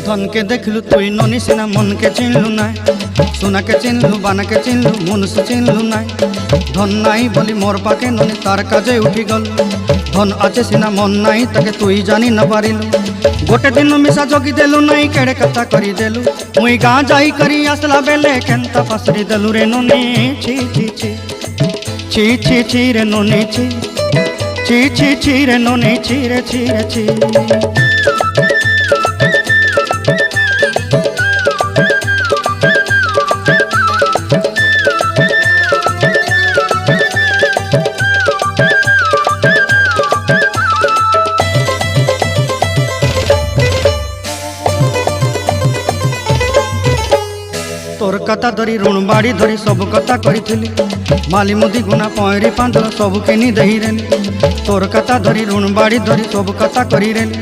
धन के देखलु तुई ननी सिना मन के चिन्हलु ना सोना के चिन्हलु बाना के चिन्हलु मनुष्य चिन्हलु ना धन नाई बोली मोर पाके ननी तार काजे उठी गल धन आचे सिना मन नाई ताके तुई जानी न पारिलु गोटे दिन मिसा जगी देलु नाई केड़े कथा करी देलु मुई गाँ जाई करी आसला बेले केंता फासरी देलु रे ननी छी छी छी छी छी छी रे ननी छी छी छी छी रे ननी छी रे छी रे छी। तोर कथा धरी ऋण बाड़ी धरी सब कथा करी माली मुदी गुना पहरी पांदर सब किनी दही रेली तोर कथा धरी ऋण बाड़ी धरी सब कथा करी रेली।